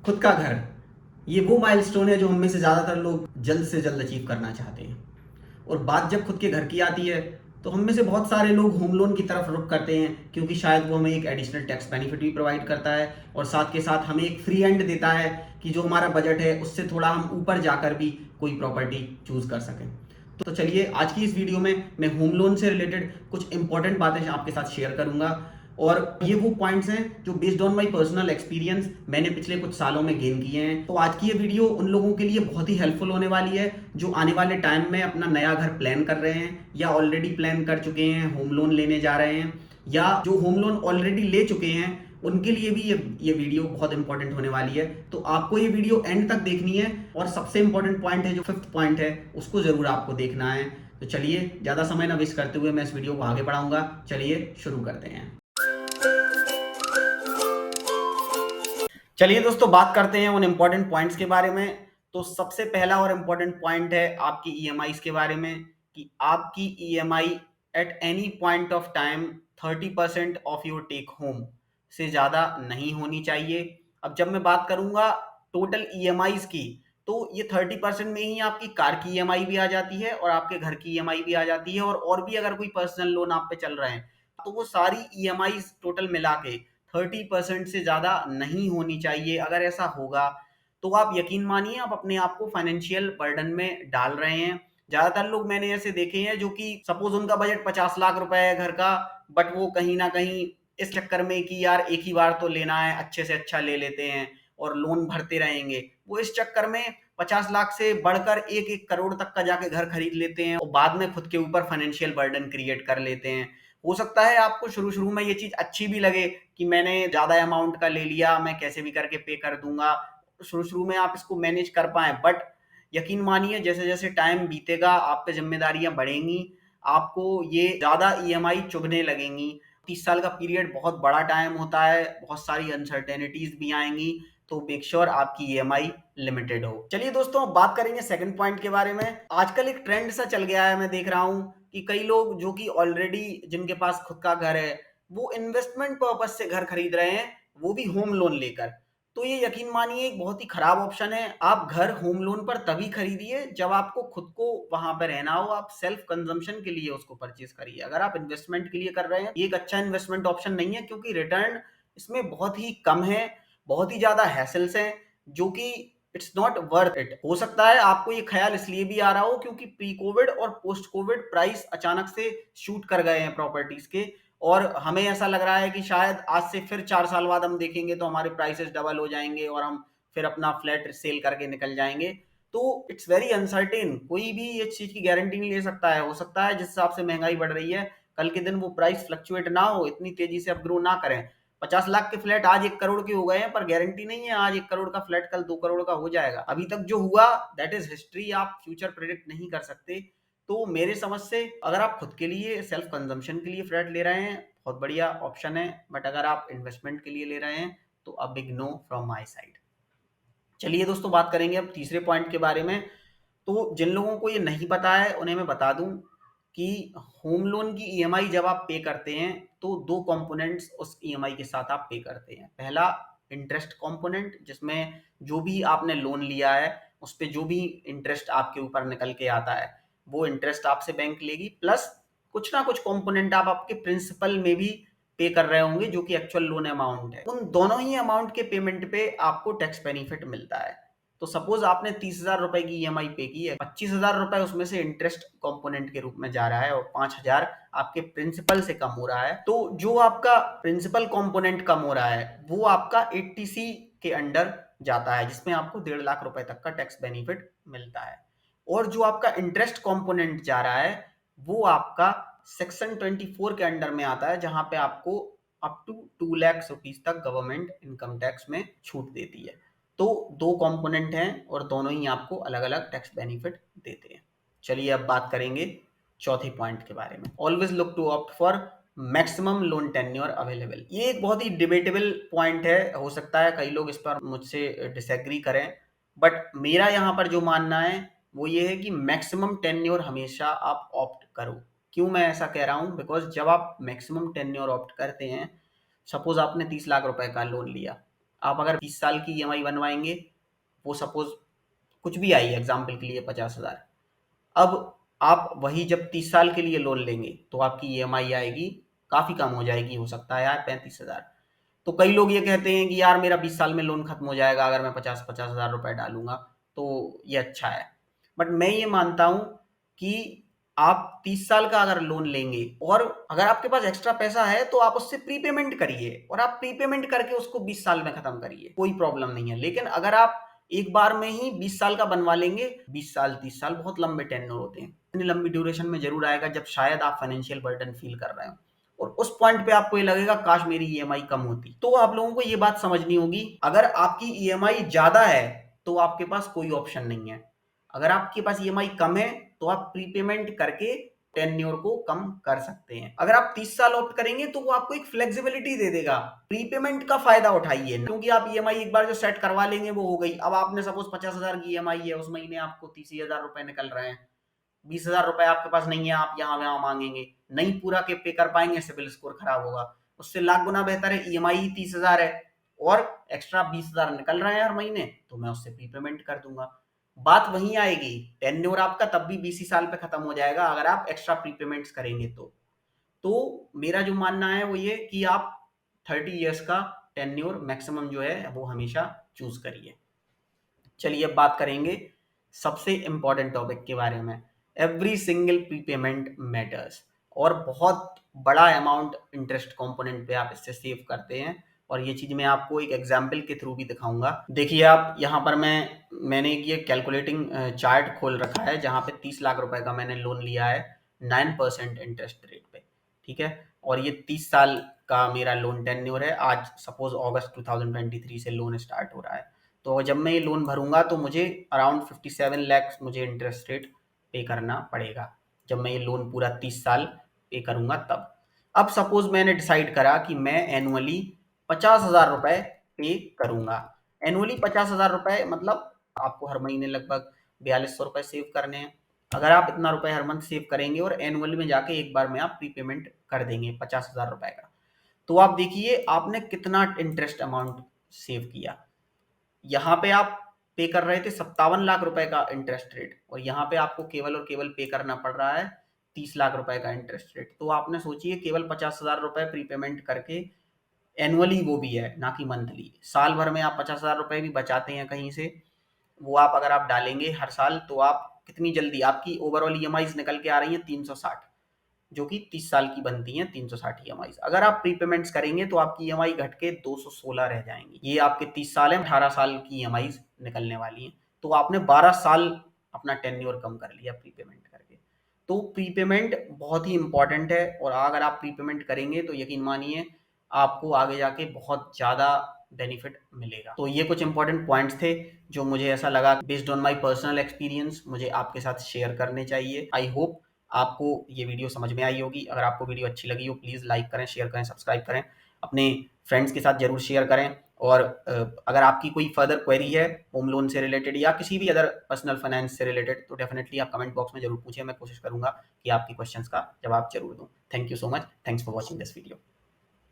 खुद का घर, ये वो माइलस्टोन है जो हम में से ज़्यादातर लोग जल्द से जल्द अचीव करना चाहते हैं। और बात जब खुद के घर की आती है तो हम में से बहुत सारे लोग होम लोन की तरफ रुख करते हैं, क्योंकि शायद वो हमें एक एडिशनल टैक्स बेनिफिट भी प्रोवाइड करता है और साथ के साथ हमें एक फ्री एंड देता है कि जो हमारा बजट है उससे थोड़ा हम ऊपर जाकर भी कोई प्रॉपर्टी चूज़ कर सकें। तो चलिए आज की इस वीडियो में मैं होम लोन से रिलेटेड कुछ इंपॉर्टेंट बातें आपके साथ शेयर करूंगा और ये वो पॉइंट्स हैं जो based on my personal experience मैंने पिछले कुछ सालों में गेन किए हैं। तो आज की ये वीडियो उन लोगों के लिए बहुत ही हेल्पफुल होने वाली है जो आने वाले टाइम में अपना नया घर प्लान कर रहे हैं या ऑलरेडी प्लान कर चुके हैं, होम लोन लेने जा रहे हैं, या जो होम लोन ऑलरेडी ले चुके हैं उनके लिए भी ये वीडियो बहुत इंपॉर्टेंट होने वाली है। तो आपको ये वीडियो एंड तक देखनी है और सबसे इंपॉर्टेंट पॉइंट है जो फिफ्थ पॉइंट है उसको जरूर आपको देखना है। तो चलिए ज़्यादा समय ना वेस्ट करते हुए मैं इस वीडियो को आगे बढ़ाऊंगा। चलिए शुरू करते हैं। चलिए दोस्तों बात करते हैं उन इंपॉर्टेंट पॉइंट्स के बारे में। तो सबसे पहला और इंपॉर्टेंट पॉइंट है आपकी ईएमआईज के बारे में कि आपकी EMI at any point of time 30% of your take home से ज़्यादा नहीं होनी चाहिए। अब जब मैं बात करूंगा टोटल ईएमआईज की, तो ये 30% में ही आपकी कार की ईएमआई भी आ जाती है और आपके घर की ईएमआई भी आ जाती है, और भी अगर कोई पर्सनल लोन आप पे चल रहे हैं तो वो सारी ईएमआईज टोटल मिला के 30% से ज़्यादा नहीं होनी चाहिए। अगर ऐसा होगा तो आप यकीन मानिए आप अपने आप को फाइनेंशियल बर्डन में डाल रहे हैं। ज़्यादातर लोग मैंने ऐसे देखे हैं जो कि सपोज उनका बजट 50 लाख रुपए है घर का, बट वो कहीं ना कहीं इस चक्कर में कि यार एक ही बार तो लेना है, अच्छे से अच्छा ले लेते हैं और लोन भरते रहेंगे, वो इस चक्कर में 50 लाख से बढ़कर एक एक करोड़ तक का जाके घर खरीद लेते हैं और बाद में खुद के ऊपर फाइनेंशियल बर्डन क्रिएट कर लेते हैं। हो सकता है आपको शुरू शुरू में ये चीज अच्छी भी लगे कि मैंने ज्यादा अमाउंट का ले लिया, मैं कैसे भी करके पे कर दूंगा, शुरू शुरू में आप इसको मैनेज कर पाए, बट यकीन मानिए जैसे जैसे टाइम बीतेगा आप पे जिम्मेदारियां बढ़ेंगी, आपको ये ज्यादा ईएमआई चुभने लगेंगी। 30 साल का पीरियड बहुत बड़ा टाइम होता है, बहुत सारी अनसर्टेनिटीज भी आएंगी, तो मेक श्योर आपकी ईएमआई लिमिटेड हो। चलिए दोस्तों बात करेंगे सेकंड पॉइंट के बारे में। आजकल एक ट्रेंड सा चल गया है, मैं देख रहा हूं कि कई लोग जो कि ऑलरेडी जिनके पास खुद का घर है वो इन्वेस्टमेंट पर्पज से घर खरीद रहे हैं, वो भी होम लोन लेकर। तो ये यकीन मानिए एक बहुत ही खराब ऑप्शन है। आप घर होम लोन पर तभी खरीदिए जब आपको खुद को वहां पर रहना हो, आप सेल्फ कंजम्पशन के लिए उसको परचेज करिए। अगर आप इन्वेस्टमेंट के लिए कर रहे हैं ये एक अच्छा इन्वेस्टमेंट ऑप्शन नहीं है, क्योंकि रिटर्न इसमें बहुत ही कम है, बहुत ही ज्यादा हैसल्स हैं जो कि इट्स नॉट वर्थ इट। हो सकता है आपको ये ख्याल इसलिए भी आ रहा हो क्योंकि प्री कोविड और पोस्ट कोविड प्राइस अचानक से शूट कर गए हैं प्रॉपर्टीज के, और हमें ऐसा लग रहा है कि शायद आज से फिर 4 साल बाद हम देखेंगे तो हमारे प्राइसेस डबल हो जाएंगे और हम फिर अपना फ्लैट सेल करके निकल जाएंगे। तो इट्स वेरी अनसर्टेन, कोई भी ये चीज की गारंटी नहीं ले सकता है। हो सकता है जिस हिसाब से महंगाई बढ़ रही है कल के दिन वो प्राइस फ्लक्चुएट ना हो, इतनी तेजी से अब ग्रो ना करें। 50 लाख के फ्लैट आज 1 करोड़ के हो गए हैं, पर गारंटी नहीं है आज 1 करोड़ का फ्लैट कल 2 करोड़ का हो जाएगा। अभी तक जो हुआ दैट इज हिस्ट्री, आप फ्यूचर प्रेडिक्ट नहीं कर सकते। तो मेरे समझ से अगर आप खुद के लिए सेल्फ कंजम्पशन के लिए फ्लैट ले रहे हैं बहुत बढ़िया ऑप्शन है, बट अगर आप इन्वेस्टमेंट के लिए ले रहे हैं तो a big know from my side. चलिए दोस्तों बात करेंगे अब तीसरे पॉइंट के बारे में। तो जिन लोगों को ये नहीं पता है उन्हें मैं बता दूं कि होम लोन की ईएमआई जब आप पे करते हैं तो दो कंपोनेंट्स उस ईएमआई के साथ आप पे करते हैं। पहला इंटरेस्ट कंपोनेंट, जिसमें जो भी आपने लोन लिया है उस पे जो भी इंटरेस्ट आपके ऊपर निकल के आता है वो इंटरेस्ट आपसे बैंक लेगी, प्लस कुछ ना कुछ कंपोनेंट आप आपके प्रिंसिपल में भी पे कर रहे होंगे जो कि एक्चुअल लोन अमाउंट है। उन दोनों ही अमाउंट के पेमेंट पे आपको टैक्स बेनिफिट मिलता है। तो सपोज आपने 30,000 रुपए की ईएमआई पे की है, 25,000 रुपए उसमें से इंटरेस्ट कंपोनेंट के रूप में जा रहा है और 5,000 आपके प्रिंसिपल से कम हो रहा है। तो जो आपका प्रिंसिपल कंपोनेंट कम हो रहा है वो आपका 80C के अंडर जाता है, जिसमें आपको 1.5 लाख रुपए तक का टैक्स बेनिफिट मिलता है। और जो आपका इंटरेस्ट कंपोनेंट जा रहा है वो आपका सेक्शन 24 के अंडर में आता है, जहां पे आपको अप टू 2 लाख रुपीज तक गवर्नमेंट इनकम टैक्स में छूट देती है। तो दो कंपोनेंट हैं और दोनों ही आपको अलग अलग टैक्स बेनिफिट देते हैं। चलिए अब बात करेंगे चौथे पॉइंट के बारे में। Always look to opt for maximum loan tenure available. ये एक बहुत ही डिबेटेबल पॉइंट है, हो सकता है कई लोग इस पर मुझसे डिसएग्री करें, बट मेरा यहाँ पर जो मानना है वो ये है कि मैक्सिमम टेन्योर हमेशा आप ऑप्ट करो। क्यों मैं ऐसा कह रहा हूँ, बिकॉज जब आप मैक्सिमम टेन्योर ऑप्ट करते हैं, सपोज आपने 30 लाख रुपए का लोन लिया, आप अगर 30 साल की ईएमआई बनवाएंगे, वो सपोज कुछ भी आई एग्जाम्पल के लिए 50,000, अब आप वही जब 30 साल के लिए लोन लेंगे तो आपकी ईएमआई आएगी काफ़ी कम हो जाएगी, हो सकता है यार 35,000। तो कई लोग ये कहते हैं कि यार मेरा 20 साल में लोन खत्म हो जाएगा अगर मैं 50,000 रुपए डालूंगा, तो ये अच्छा है। बट मैं ये मानता हूं कि आप 30 साल का अगर लोन लेंगे और अगर आपके पास एक्स्ट्रा पैसा है तो आप उससे प्रीपेमेंट करिए और आप प्रीपेमेंट करके उसको 20 साल में खत्म करिए, कोई प्रॉब्लम नहीं है। लेकिन अगर आप एक बार में ही 20 साल का बनवा लेंगे, 20 साल 30 साल बहुत लंबे टेन्योर होते हैं, इतनी लंबी ड्यूरेशन में जरूर आएगा जब शायद आप फाइनेंशियल बर्डन फील कर रहे हो और उस पॉइंट पे आपको ये लगेगा काश मेरी ईएमआई कम होती। तो आप लोगों को ये बात समझनी होगी, अगर आपकी ईएमआई ज्यादा है तो आपके पास कोई ऑप्शन नहीं है। अगर आपके पास ईएमआई कम है तो आप प्रीपेमेंट करके टेन्योर को कम कर सकते हैं। अगर आप 30 साल ऑप्ट करेंगे तो वो आपको एक फ्लेक्सिबिलिटी दे देगा। प्रीपेमेंट का फायदा उठाइए, क्योंकि आप ईएमआई एक बार जो सेट करवा लेंगे वो हो गई। अब आपने सपोज 50,000 की ईएमआई है, उस महीने आपको 30,000 रुपए निकल रहे हैं, 20,000 रुपए आपके पास नहीं है, आप यहाँ वहां मांगेंगे, नहीं पूरा के पे कर पाएंगे, सिविल स्कोर खराब होगा। उससे लाख गुना बेहतर है ईएमआई 30,000 है और एक्स्ट्रा 20,000 निकल रहे हैं हर महीने, तो मैं उससे प्रीपेमेंट कर दूंगा। बात वहीं आएगी, टेन्योर आपका तब भी 20 ही साल पे खत्म हो जाएगा अगर आप एक्स्ट्रा प्रीपेमेंट्स करेंगे तो मेरा जो मानना है वो ये कि आप 30 इयर्स का टेन्योर मैक्सिमम जो है वो हमेशा चूज करिए। चलिए अब बात करेंगे सबसे इंपॉर्टेंट टॉपिक के बारे में, एवरी सिंगल प्रीपेमेंट मैटर्स। और बहुत बड़ा अमाउंट इंटरेस्ट कंपोनेंट पे आप इससे सेव करते हैं, और ये चीज मैं आपको एक एग्जांपल के थ्रू भी दिखाऊंगा। देखिए आप यहाँ पर मैंने ये कैलकुलेटिंग चार्ट खोल रखा है जहाँ पे 30 लाख रुपए का मैंने लोन लिया है 9% इंटरेस्ट रेट पे, ठीक है। और ये 30 साल का मेरा लोन टेन्योर है, आज सपोज अगस्त 2023 से लोन स्टार्ट हो रहा है। तो जब मैं ये लोन भरूंगा तो मुझे अराउंड 57 लैक्स मुझे इंटरेस्ट रेट पे करना पड़ेगा जब मैं ये लोन पूरा 30 साल पे करूंगा तब। अब सपोज मैंने डिसाइड करा कि मैं एनुअली 50,000 रुपए पे करूंगा। एनुअली 50,000 रुपए मतलब आपको हर महीने लगभग 4200 रुपए सेव करने हैं। अगर आप इतना रुपए हर मंथ सेव करेंगे और एनुअली में जाके एक बार में आप प्रीपेमेंट कर देंगे 50,000 रुपए का, तो आप देखिए आपने कितना इंटरेस्ट अमाउंट सेव किया। यहाँ पे आप पे कर रहे थे 57 लाख रुपए का इंटरेस्ट रेट और यहाँ पे आपको केवल और केवल पे करना पड़ रहा है 30 लाख रुपए का इंटरेस्ट रेट। तो आपने सोचिए केवल 50,000 रुपए प्रीपेमेंट करके, एनुअली वो भी है ना कि मंथली, साल भर में आप 50,000 रुपए भी बचाते हैं कहीं से, वो आप अगर आप डालेंगे हर साल तो आप कितनी जल्दी आपकी ओवरऑल ईएमआईज निकल के आ रही है 360, जो कि 30 साल की बनती हैं 360 ईएमआई। अगर आप प्रीपेमेंट्स करेंगे तो आपकी ईएमआई घट के 216 रह जाएंगी। ये आपके 30 साल है, 18 साल की ईएमआई निकलने वाली हैं। तो आपने 12 साल अपना टेन्योर कम कर लिया प्रीपेमेंट करके। तो प्रीपेमेंट बहुत ही इंपॉर्टेंट है और अगर आप प्रीपेमेंट करेंगे तो यकीन मानिए आपको आगे जाके बहुत ज़्यादा बेनिफिट मिलेगा। तो ये कुछ इंपॉर्टेंट पॉइंट्स थे जो मुझे ऐसा लगा based on my personal experience मुझे आपके साथ शेयर करने चाहिए। आई होप आपको ये वीडियो समझ में आई होगी। अगर आपको वीडियो अच्छी लगी हो प्लीज़ लाइक करें, शेयर करें, सब्सक्राइब करें, अपने फ्रेंड्स के साथ जरूर शेयर करें। और अगर आपकी कोई फर्दर क्वेरी है होम लोन से रिलेटेड या किसी भी अदर पर्सनल फाइनेंस से रिलेटेड तो डेफिनेटली आप कमेंट बॉक्स में जरूर पूछें, मैं कोशिश करूंगा कि आपकी क्वेश्चंस का जवाब जरूर दूं। Thank you so much, thanks for watching this video.